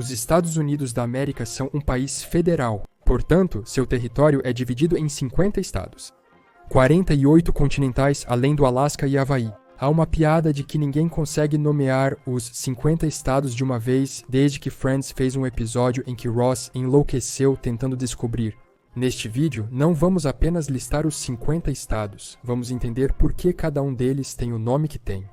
Os Estados Unidos da América são um país federal, portanto, seu território é dividido em 50 estados. 48 continentais além do Alasca e Havaí. Há uma piada de que ninguém consegue nomear os 50 estados de uma vez desde que Friends fez um episódio em que Ross enlouqueceu tentando descobrir. Neste vídeo, não vamos apenas listar os 50 estados, vamos entender por que cada um deles tem o nome que tem.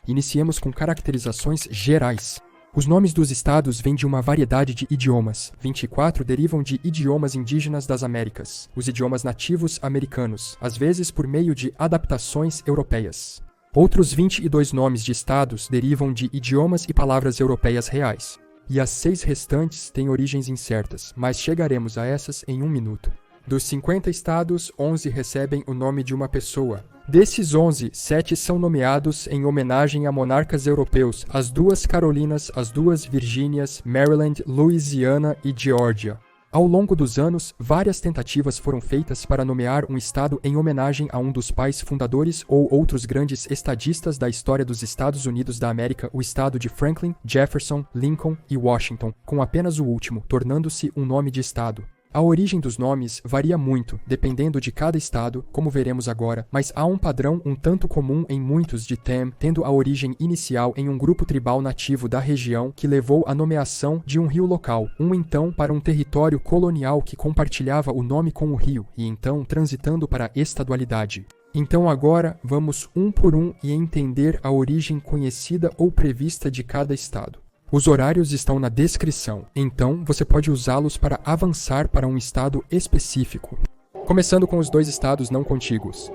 Iniciemos com caracterizações gerais. Os nomes dos estados vêm de uma variedade de idiomas. 24 derivam de idiomas indígenas das Américas, os idiomas nativos americanos, às vezes por meio de adaptações europeias. Outros 22 nomes de estados derivam de idiomas e palavras europeias reais. E as 6 restantes têm origens incertas, mas chegaremos a essas em um minuto. Dos 50 estados, 11 recebem o nome de uma pessoa. Desses 11, 7 são nomeados em homenagem a monarcas europeus, as 2 Carolinas, as 2 Virgínias, Maryland, Louisiana e Geórgia. Ao longo dos anos, várias tentativas foram feitas para nomear um estado em homenagem a um dos pais fundadores ou outros grandes estadistas da história dos Estados Unidos da América, o estado de Franklin, Jefferson, Lincoln e Washington, com apenas o último, tornando-se um nome de estado. A origem dos nomes varia muito, dependendo de cada estado, como veremos agora, mas há um padrão um tanto comum em muitos de TEM, tendo a origem inicial em um grupo tribal nativo da região que levou à nomeação de um rio local, então para um território colonial que compartilhava o nome com o rio, e então transitando para a estadualidade. Então agora, vamos um por um e entender a origem conhecida ou prevista de cada estado. Os horários estão na descrição, então você pode usá-los para avançar para um estado específico. Começando com os 2 estados não contíguos.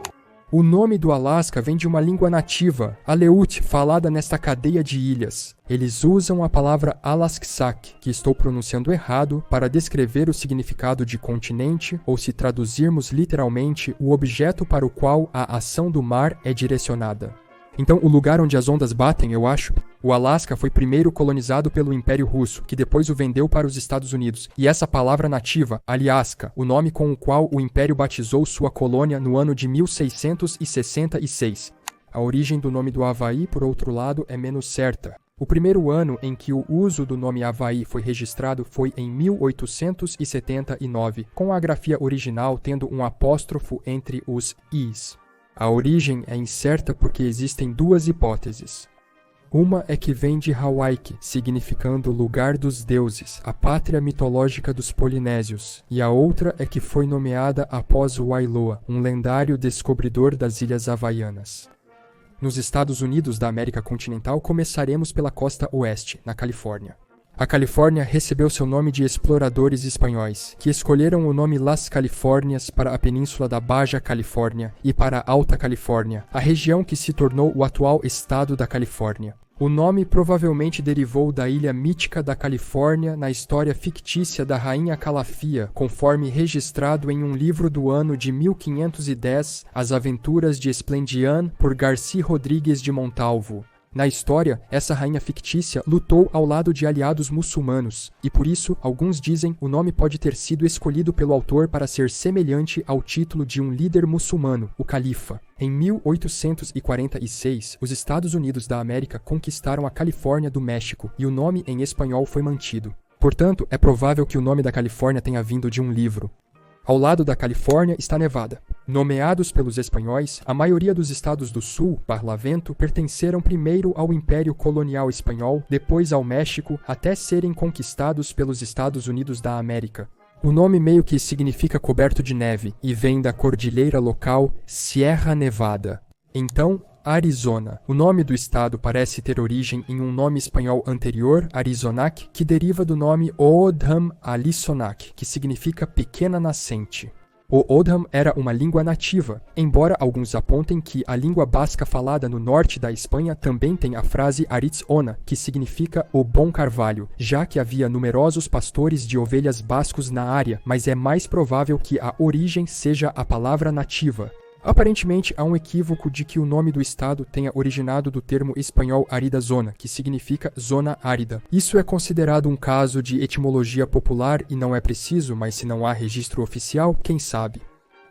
O nome do Alasca vem de uma língua nativa, Aleut, falada nesta cadeia de ilhas. Eles usam a palavra Alasksak, que estou pronunciando errado, para descrever o significado de continente, ou se traduzirmos literalmente, o objeto para o qual a ação do mar é direcionada. Então, o lugar onde as ondas batem, eu acho. O Alasca foi primeiro colonizado pelo Império Russo, que depois o vendeu para os Estados Unidos. E essa palavra nativa, Aliaska, o nome com o qual o Império batizou sua colônia no ano de 1666. A origem do nome do Havaí, por outro lado, é menos certa. O primeiro ano em que o uso do nome Havaí foi registrado foi em 1879, com a grafia original tendo um apóstrofo entre os Is. A origem é incerta porque existem 2 hipóteses. Uma é que vem de Hawaii, significando lugar dos deuses, a pátria mitológica dos polinésios, e a outra é que foi nomeada após Wailoa, um lendário descobridor das Ilhas Havaianas. Nos Estados Unidos da América continental, começaremos pela costa oeste, na Califórnia. A Califórnia recebeu seu nome de exploradores espanhóis, que escolheram o nome Las Califórnias para a península da Baja Califórnia e para a Alta Califórnia, a região que se tornou o atual estado da Califórnia. O nome provavelmente derivou da ilha mítica da Califórnia na história fictícia da Rainha Calafia, conforme registrado em um livro do ano de 1510, As Aventuras de Esplandian, por Garci Rodrigues de Montalvo. Na história, essa rainha fictícia lutou ao lado de aliados muçulmanos, e por isso, alguns dizem, o nome pode ter sido escolhido pelo autor para ser semelhante ao título de um líder muçulmano, o califa. Em 1846, os Estados Unidos da América conquistaram a Califórnia do México, e o nome em espanhol foi mantido. Portanto, é provável que o nome da Califórnia tenha vindo de um livro. Ao lado da Califórnia está Nevada. Nomeados pelos espanhóis, a maioria dos estados do sul, Barlavento, pertenceram primeiro ao Império Colonial Espanhol, depois ao México, até serem conquistados pelos Estados Unidos da América. O nome meio que significa coberto de neve, e vem da cordilheira local Sierra Nevada. Então, Arizona. O nome do estado parece ter origem em um nome espanhol anterior, Arizonac, que deriva do nome Oodham Alisonac, que significa pequena nascente. O Oodham era uma língua nativa, embora alguns apontem que a língua basca falada no norte da Espanha também tem a frase Arizona, que significa o bom carvalho, já que havia numerosos pastores de ovelhas bascos na área, mas é mais provável que a origem seja a palavra nativa. Aparentemente, há um equívoco de que o nome do estado tenha originado do termo espanhol árida zona, que significa zona árida. Isso é considerado um caso de etimologia popular e não é preciso, mas se não há registro oficial, quem sabe.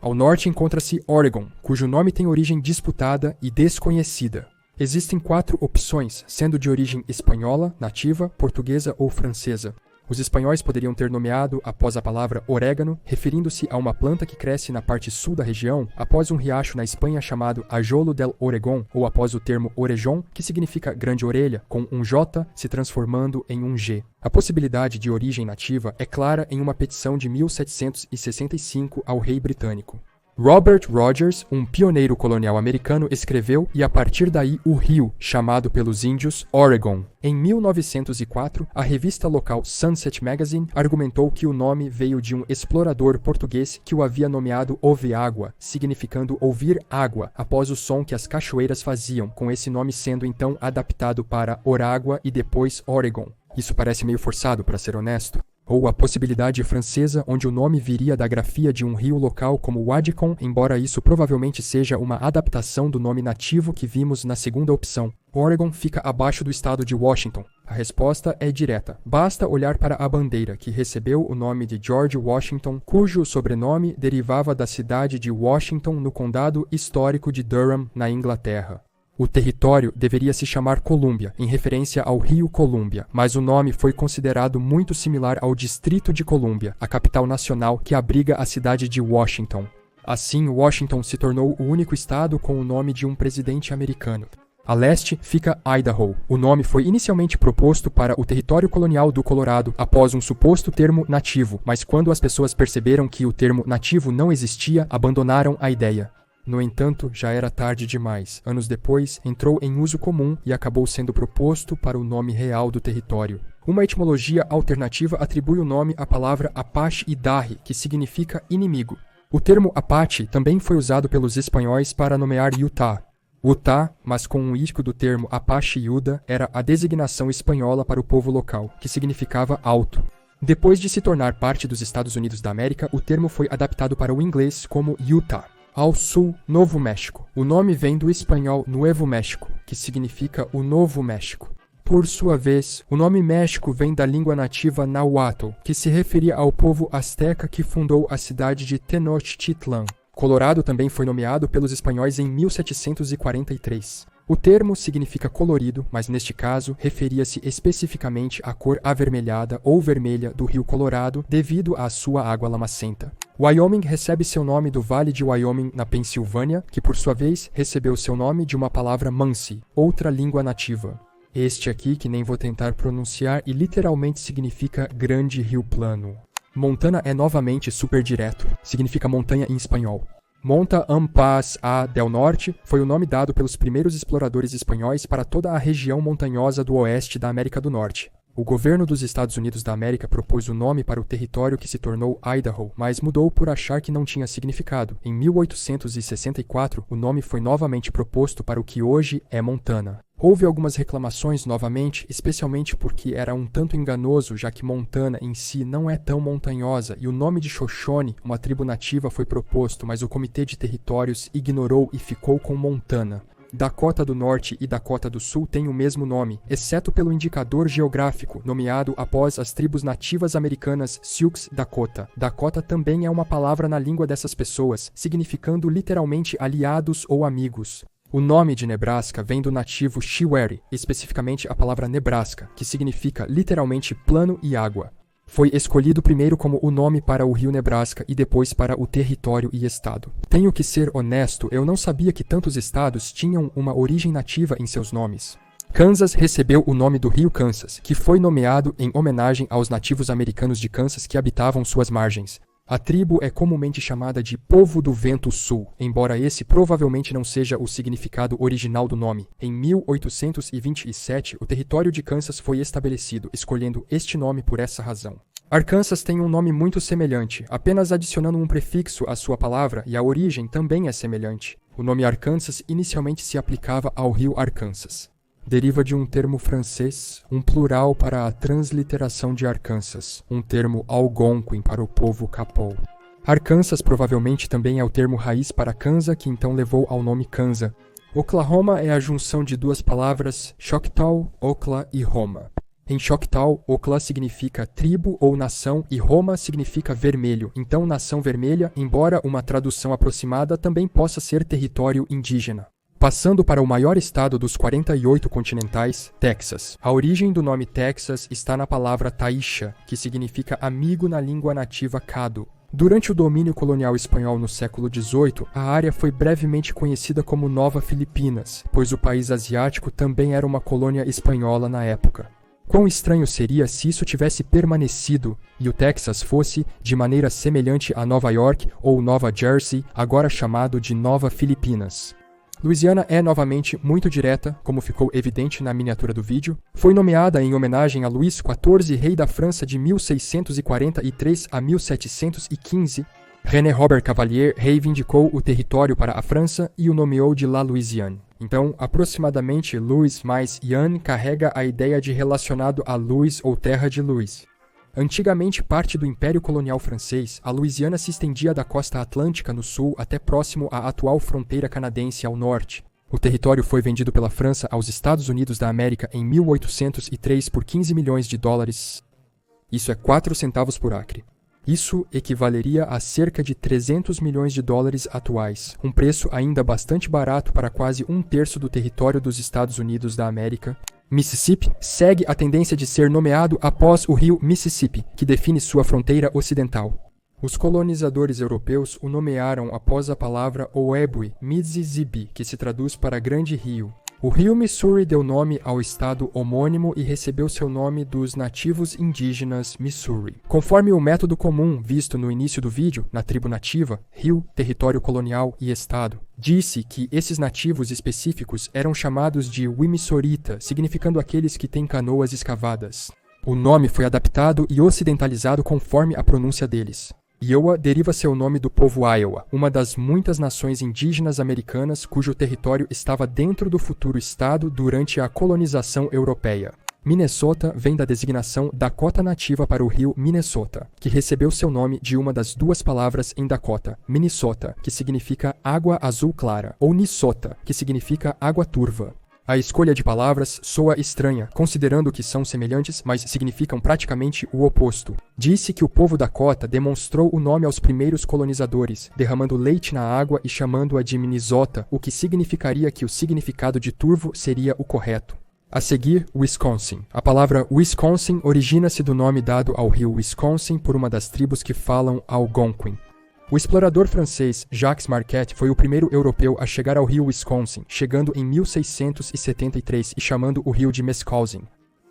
Ao norte encontra-se Oregon, cujo nome tem origem disputada e desconhecida. Existem 4 opções, sendo de origem espanhola, nativa, portuguesa ou francesa. Os espanhóis poderiam ter nomeado após a palavra orégano, referindo-se a uma planta que cresce na parte sul da região, após um riacho na Espanha chamado Arroyo del Orégón, ou após o termo orejón, que significa grande orelha, com um J se transformando em um G. A possibilidade de origem nativa é clara em uma petição de 1765 ao rei britânico. Robert Rogers, um pioneiro colonial americano, escreveu e a partir daí o rio, chamado pelos índios Oregon. Em 1904, a revista local Sunset Magazine argumentou que o nome veio de um explorador português que o havia nomeado Oveágua, significando ouvir água, após o som que as cachoeiras faziam, com esse nome sendo então adaptado para Orágua e depois Oregon. Isso parece meio forçado, para ser honesto. Ou a possibilidade francesa, onde o nome viria da grafia de um rio local como Wadicon, embora isso provavelmente seja uma adaptação do nome nativo que vimos na segunda opção. Oregon fica abaixo do estado de Washington. A resposta é direta. Basta olhar para a bandeira, que recebeu o nome de George Washington, cujo sobrenome derivava da cidade de Washington no condado histórico de Durham, na Inglaterra. O território deveria se chamar Colômbia, em referência ao rio Colômbia, mas o nome foi considerado muito similar ao Distrito de Colômbia, a capital nacional que abriga a cidade de Washington. Assim, Washington se tornou o único estado com o nome de um presidente americano. A leste fica Idaho. O nome foi inicialmente proposto para o território colonial do Colorado após um suposto termo nativo, mas quando as pessoas perceberam que o termo nativo não existia, abandonaram a ideia. No entanto, já era tarde demais. Anos depois, entrou em uso comum e acabou sendo proposto para o nome real do território. Uma etimologia alternativa atribui o nome à palavra Apache Idahe, que significa inimigo. O termo Apache também foi usado pelos espanhóis para nomear Utah. Utah, mas com um isco do termo Apache Yuda, era a designação espanhola para o povo local, que significava alto. Depois de se tornar parte dos Estados Unidos da América, o termo foi adaptado para o inglês como Utah. Ao sul, Novo México. O nome vem do espanhol Nuevo México, que significa o Novo México. Por sua vez, o nome México vem da língua nativa Nahuatl, que se referia ao povo asteca que fundou a cidade de Tenochtitlan. Colorado também foi nomeado pelos espanhóis em 1743. O termo significa colorido, mas neste caso referia-se especificamente à cor avermelhada ou vermelha do rio Colorado devido à sua água lamacenta. Wyoming recebe seu nome do Vale de Wyoming, na Pensilvânia, que por sua vez recebeu seu nome de uma palavra Mansi, outra língua nativa. Este aqui, que nem vou tentar pronunciar, e literalmente significa grande rio plano. Montana é novamente super direto, significa montanha em espanhol. Monta Paz a del Norte foi o nome dado pelos primeiros exploradores espanhóis para toda a região montanhosa do oeste da América do Norte. O governo dos Estados Unidos da América propôs o nome para o território que se tornou Idaho, mas mudou por achar que não tinha significado. Em 1864, o nome foi novamente proposto para o que hoje é Montana. Houve algumas reclamações novamente, especialmente porque era um tanto enganoso, já que Montana em si não é tão montanhosa, e o nome de Shoshone, uma tribo nativa, foi proposto, mas o Comitê de Territórios ignorou e ficou com Montana. Dakota do Norte e Dakota do Sul têm o mesmo nome, exceto pelo indicador geográfico, nomeado após as tribos nativas americanas Sioux Dakota. Dakota também é uma palavra na língua dessas pessoas, significando literalmente aliados ou amigos. O nome de Nebraska vem do nativo Shiweri, especificamente a palavra Nebraska, que significa literalmente plano e água. Foi escolhido primeiro como o nome para o rio Nebraska e depois para o território e estado. Tenho que ser honesto, eu não sabia que tantos estados tinham uma origem nativa em seus nomes. Kansas recebeu o nome do rio Kansas, que foi nomeado em homenagem aos nativos americanos de Kansas que habitavam suas margens. A tribo é comumente chamada de Povo do Vento Sul, embora esse provavelmente não seja o significado original do nome. Em 1827, o território de Kansas foi estabelecido, escolhendo este nome por essa razão. Arkansas tem um nome muito semelhante, apenas adicionando um prefixo à sua palavra, e a origem também é semelhante. O nome Arkansas inicialmente se aplicava ao rio Arkansas. Deriva de um termo francês, um plural para a transliteração de Arkansas, um termo algonquin para o povo Capol. Arkansas provavelmente também é o termo raiz para Kansas, que então levou ao nome Kansas. Oklahoma é a junção de duas palavras Choctaw, Okla e Roma. Em Choctaw, Okla significa tribo ou nação e Roma significa vermelho, então nação vermelha, embora uma tradução aproximada, também possa ser território indígena. Passando para o maior estado dos 48 continentais, Texas. A origem do nome Texas está na palavra Taisha, que significa amigo na língua nativa Caddo. Durante o domínio colonial espanhol no século XVIII, a área foi brevemente conhecida como Nova Filipinas, pois o país asiático também era uma colônia espanhola na época. Quão estranho seria se isso tivesse permanecido e o Texas fosse, de maneira semelhante a Nova York ou Nova Jersey, agora chamado de Nova Filipinas. Louisiana é novamente muito direta, como ficou evidente na miniatura do vídeo. Foi nomeada em homenagem a Luís XIV, rei da França de 1643 a 1715. René Robert Cavalier reivindicou o território para a França e o nomeou de La Louisiane. Então, aproximadamente, Louis mais Yann carrega a ideia de relacionado a Louis ou terra de Louis. Antigamente parte do Império Colonial Francês, a Louisiana se estendia da costa atlântica no sul até próximo à atual fronteira canadense ao norte. O território foi vendido pela França aos Estados Unidos da América em 1803 por 15 milhões de dólares. Isso é 4 centavos por acre. Isso equivaleria a cerca de 300 milhões de dólares atuais, um preço ainda bastante barato para quase 1/3 do território dos Estados Unidos da América. Mississippi segue a tendência de ser nomeado após o rio Mississippi, que define sua fronteira ocidental. Os colonizadores europeus o nomearam após a palavra Oebwe Mississippi, que se traduz para Grande Rio. O rio Missouri deu nome ao estado homônimo e recebeu seu nome dos nativos indígenas Missouri. Conforme o método comum visto no início do vídeo, na tribo nativa, rio, território colonial e estado, disse que esses nativos específicos eram chamados de Wimisorita, significando aqueles que têm canoas escavadas. O nome foi adaptado e ocidentalizado conforme a pronúncia deles. Iowa deriva seu nome do povo Iowa, uma das muitas nações indígenas americanas cujo território estava dentro do futuro estado durante a colonização europeia. Minnesota vem da designação Dakota nativa para o rio Minnesota, que recebeu seu nome de uma das duas palavras em Dakota, Minnesota, que significa água azul clara, ou Nisota, que significa água turva. A escolha de palavras soa estranha, considerando que são semelhantes, mas significam praticamente o oposto. Disse que o povo Dakota demonstrou o nome aos primeiros colonizadores, derramando leite na água e chamando-a de Minnesota, o que significaria que o significado de turvo seria o correto. A seguir, Wisconsin. A palavra Wisconsin origina-se do nome dado ao rio Wisconsin por uma das tribos que falam Algonquin. O explorador francês Jacques Marquette foi o primeiro europeu a chegar ao rio Wisconsin, chegando em 1673 e chamando o rio de Mescalsin.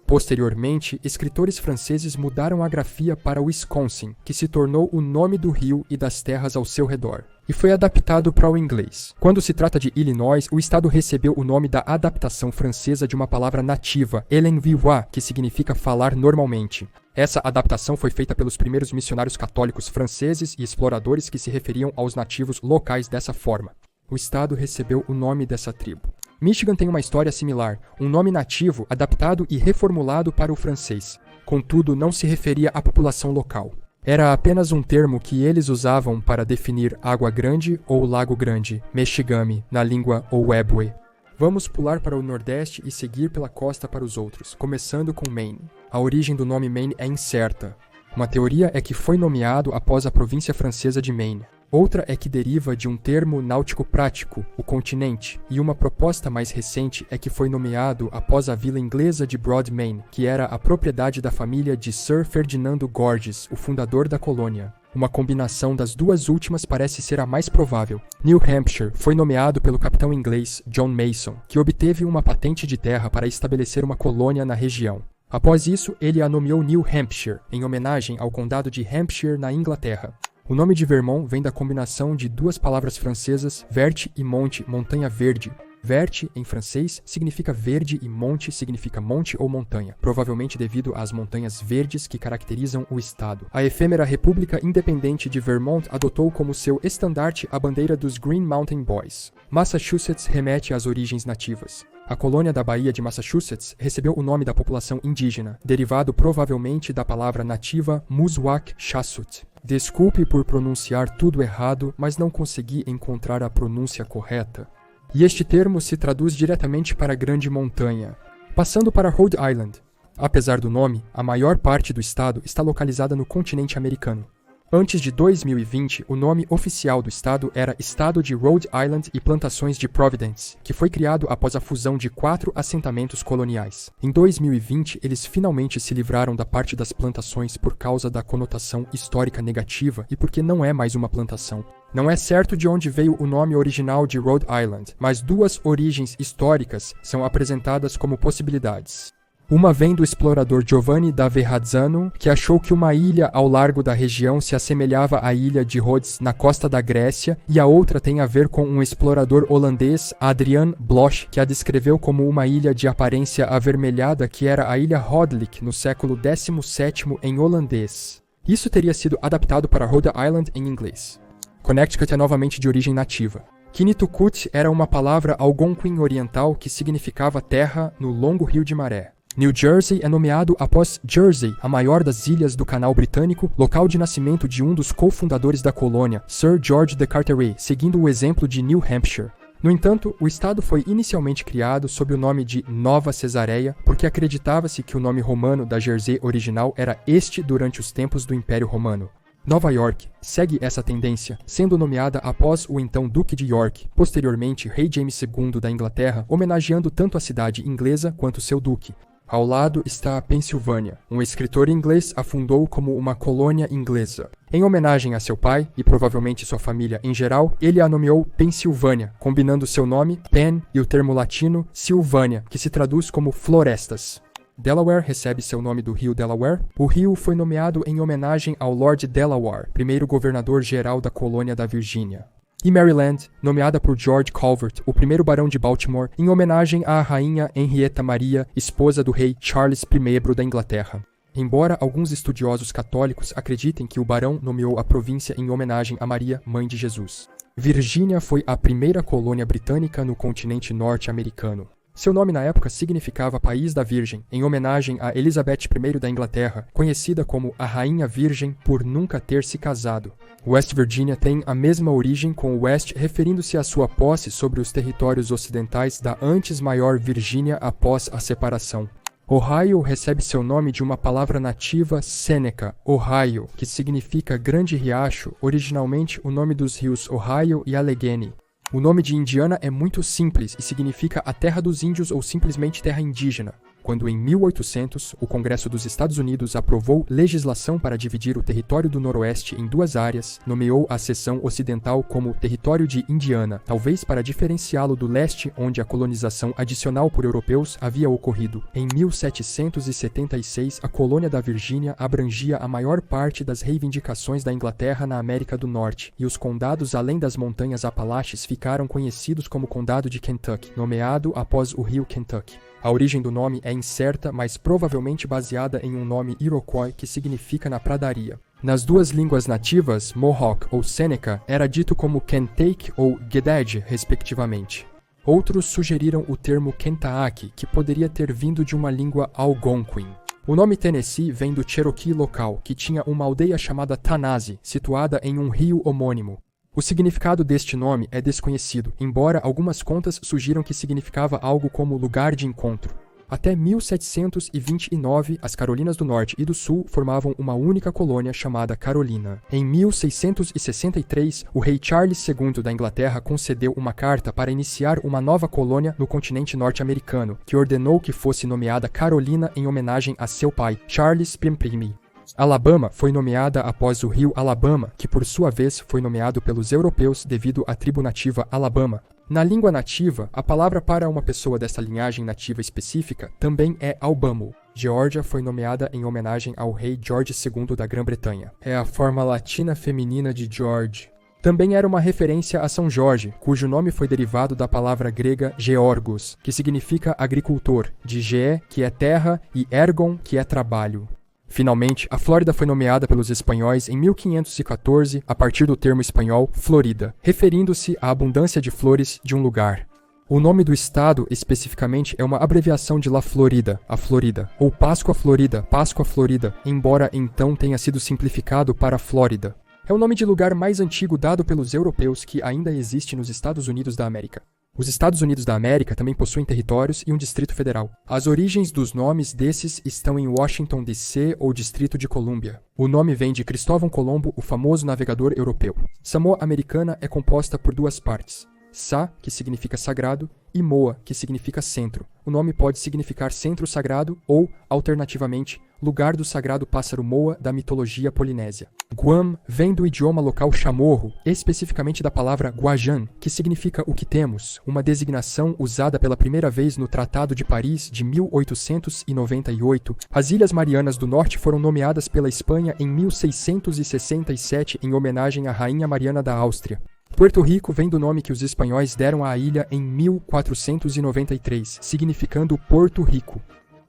Posteriormente, escritores franceses mudaram a grafia para Wisconsin, que se tornou o nome do rio e das terras ao seu redor, e foi adaptado para o inglês. Quando se trata de Illinois, o estado recebeu o nome da adaptação francesa de uma palavra nativa, Elenvivois, que significa falar normalmente. Essa adaptação foi feita pelos primeiros missionários católicos franceses e exploradores que se referiam aos nativos locais dessa forma. O estado recebeu o nome dessa tribo. Michigan tem uma história similar, um nome nativo adaptado e reformulado para o francês. Contudo, não se referia à população local. Era apenas um termo que eles usavam para definir Água Grande ou Lago Grande, Meshigami, na língua Owebwe. Vamos pular para o Nordeste e seguir pela costa para os outros, começando com Maine. A origem do nome Maine é incerta. Uma teoria é que foi nomeado após a província francesa de Maine. Outra é que deriva de um termo náutico prático, o continente, e uma proposta mais recente é que foi nomeado após a vila inglesa de Broad Main, que era a propriedade da família de Sir Ferdinando Gorges, o fundador da colônia. Uma combinação das duas últimas parece ser a mais provável. New Hampshire foi nomeado pelo capitão inglês John Mason, que obteve uma patente de terra para estabelecer uma colônia na região. Após isso, ele a nomeou New Hampshire, em homenagem ao condado de Hampshire, na Inglaterra. O nome de Vermont vem da combinação de duas palavras francesas, verte e monte, montanha verde. Verte, em francês, significa verde e monte significa monte ou montanha, provavelmente devido às montanhas verdes que caracterizam o estado. A efêmera República Independente de Vermont adotou como seu estandarte a bandeira dos Green Mountain Boys. Massachusetts remete às origens nativas. A colônia da Baía de Massachusetts recebeu o nome da população indígena, derivado provavelmente da palavra nativa Muswak-Chassut. Desculpe por pronunciar tudo errado, mas não consegui encontrar a pronúncia correta. E este termo se traduz diretamente para Grande Montanha. Passando para Rhode Island. Apesar do nome, a maior parte do estado está localizada no continente americano. Antes de 2020, o nome oficial do estado era Estado de Rhode Island e Plantações de Providence, que foi criado após a fusão de 4 assentamentos coloniais. Em 2020, eles finalmente se livraram da parte das plantações por causa da conotação histórica negativa e porque não é mais uma plantação. Não é certo de onde veio o nome original de Rhode Island, mas 2 origens históricas são apresentadas como possibilidades. Uma vem do explorador Giovanni da Verrazzano, que achou que uma ilha ao largo da região se assemelhava à ilha de Rhodes na costa da Grécia, e a outra tem a ver com um explorador holandês, Adrian Bloch, que a descreveu como uma ilha de aparência avermelhada que era a ilha Hodlik no século XVII em holandês. Isso teria sido adaptado para Rhode Island em inglês. Connecticut é novamente de origem nativa. Kinitukut era uma palavra algonquin oriental que significava terra no longo rio de maré. New Jersey é nomeado após Jersey, a maior das ilhas do Canal Britânico, local de nascimento de um dos cofundadores da colônia, Sir George de Carteret, seguindo o exemplo de New Hampshire. No entanto, o estado foi inicialmente criado sob o nome de Nova Cesareia, porque acreditava-se que o nome romano da Jersey original era este durante os tempos do Império Romano. Nova York segue essa tendência, sendo nomeada após o então Duque de York, posteriormente Rei James II da Inglaterra, homenageando tanto a cidade inglesa quanto seu duque. Ao lado está a Pensilvânia. Um escritor inglês a fundou como uma colônia inglesa. Em homenagem a seu pai, e provavelmente sua família em geral, ele a nomeou Pensilvânia, combinando seu nome, Pen, e o termo latino, Silvânia, que se traduz como florestas. Delaware recebe seu nome do rio Delaware. O rio foi nomeado em homenagem ao Lord Delaware, primeiro governador-geral da colônia da Virgínia. E Maryland, nomeada por George Calvert, o primeiro barão de Baltimore, em homenagem à rainha Henrietta Maria, esposa do rei Charles I da Inglaterra. Embora alguns estudiosos católicos acreditem que o barão nomeou a província em homenagem a Maria, mãe de Jesus. Virgínia foi a primeira colônia britânica no continente norte-americano. Seu nome na época significava País da Virgem, em homenagem a Elizabeth I da Inglaterra, conhecida como a Rainha Virgem por nunca ter se casado. West Virginia tem a mesma origem, com West referindo-se à sua posse sobre os territórios ocidentais da antes maior Virgínia após a separação. Ohio recebe seu nome de uma palavra nativa Seneca, Ohio, que significa grande riacho, originalmente o nome dos rios Ohio e Allegheny. O nome de Indiana é muito simples e significa a terra dos índios ou simplesmente terra indígena. Quando em 1800 o Congresso dos Estados Unidos aprovou legislação para dividir o território do Noroeste em 2 áreas, nomeou a seção ocidental como Território de Indiana, talvez para diferenciá-lo do leste, onde a colonização adicional por europeus havia ocorrido. Em 1776, a colônia da Virgínia abrangia a maior parte das reivindicações da Inglaterra na América do Norte, e os condados além das montanhas Apalaches ficaram conhecidos como Condado de Kentucky, nomeado após o rio Kentucky. A origem do nome é incerta, mas provavelmente baseada em um nome Iroquois que significa na pradaria. Nas 2 línguas nativas, Mohawk ou Seneca era dito como Kentake ou Geded, respectivamente. Outros sugeriram o termo Kentaaki, que poderia ter vindo de uma língua algonquin. O nome Tennessee vem do Cherokee local, que tinha uma aldeia chamada Tanasi, situada em um rio homônimo. O significado deste nome é desconhecido, embora algumas contas sugiram que significava algo como lugar de encontro. Até 1729, as Carolinas do Norte e do Sul formavam uma única colônia chamada Carolina. Em 1663, o rei Charles II da Inglaterra concedeu uma carta para iniciar uma nova colônia no continente norte-americano, que ordenou que fosse nomeada Carolina em homenagem a seu pai, Charles I. Alabama foi nomeada após o rio Alabama, que por sua vez foi nomeado pelos europeus devido à tribo nativa Alabama. Na língua nativa, a palavra para uma pessoa dessa linhagem nativa específica também é Albamo. Geórgia foi nomeada em homenagem ao rei George II da Grã-Bretanha. É a forma latina feminina de George. Também era uma referência a São Jorge, cujo nome foi derivado da palavra grega Georgos, que significa agricultor, de Ge, que é terra, e ergon, que é trabalho. Finalmente, a Flórida foi nomeada pelos espanhóis em 1514 a partir do termo espanhol Florida, referindo-se à abundância de flores de um lugar. O nome do estado, especificamente, é uma abreviação de La Florida, a Florida, ou Páscoa Florida, embora então tenha sido simplificado para Flórida. É o nome de lugar mais antigo dado pelos europeus que ainda existe nos Estados Unidos da América. Os Estados Unidos da América também possuem territórios e um Distrito Federal. As origens dos nomes desses estão em Washington, D.C. ou Distrito de Colômbia. O nome vem de Cristóvão Colombo, o famoso navegador europeu. Samoa Americana é composta por duas partes. Sa, que significa sagrado, e Moa, que significa centro. O nome pode significar centro sagrado ou, alternativamente, lugar do sagrado pássaro Moa da mitologia polinésia. Guam vem do idioma local chamorro, especificamente da palavra Guajan, que significa o que temos, uma designação usada pela primeira vez no Tratado de Paris de 1898. As Ilhas Marianas do Norte foram nomeadas pela Espanha em 1667 em homenagem à Rainha Mariana da Áustria. Puerto Rico vem do nome que os espanhóis deram à ilha em 1493, significando Porto Rico.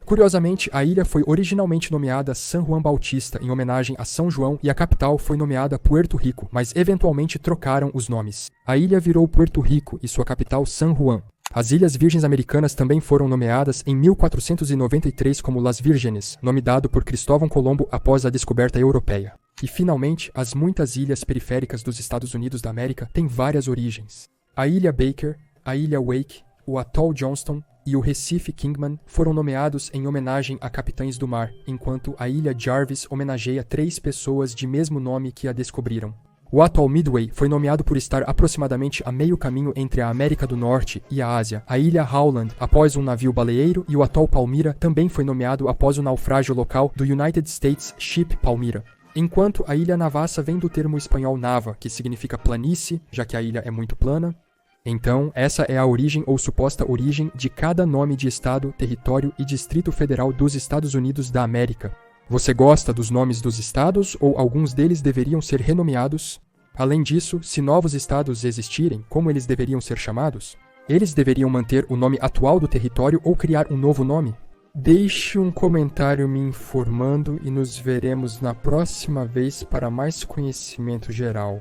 Curiosamente, a ilha foi originalmente nomeada San Juan Bautista, em homenagem a São João, e a capital foi nomeada Puerto Rico, mas eventualmente trocaram os nomes. A ilha virou Puerto Rico e sua capital San Juan. As Ilhas Virgens Americanas também foram nomeadas em 1493 como Las Vírgenes, nome dado por Cristóvão Colombo após a descoberta europeia. E, finalmente, as muitas ilhas periféricas dos Estados Unidos da América têm várias origens. A Ilha Baker, a Ilha Wake, o Atoll Johnston e o Recife Kingman foram nomeados em homenagem a capitães do mar, enquanto a Ilha Jarvis homenageia 3 pessoas de mesmo nome que a descobriram. O Atoll Midway foi nomeado por estar aproximadamente a meio caminho entre a América do Norte e a Ásia. A Ilha Howland, após um navio baleeiro, e o Atoll Palmyra também foi nomeado após o naufrágio local do United States Ship Palmyra. Enquanto a Ilha Navassa vem do termo espanhol nava, que significa planície, já que a ilha é muito plana. Então, essa é a origem ou suposta origem de cada nome de estado, território e distrito federal dos Estados Unidos da América. Você gosta dos nomes dos estados ou alguns deles deveriam ser renomeados? Além disso, se novos estados existirem, como eles deveriam ser chamados? Eles deveriam manter o nome atual do território ou criar um novo nome? Deixe um comentário me informando e nos veremos na próxima vez para mais conhecimento geral.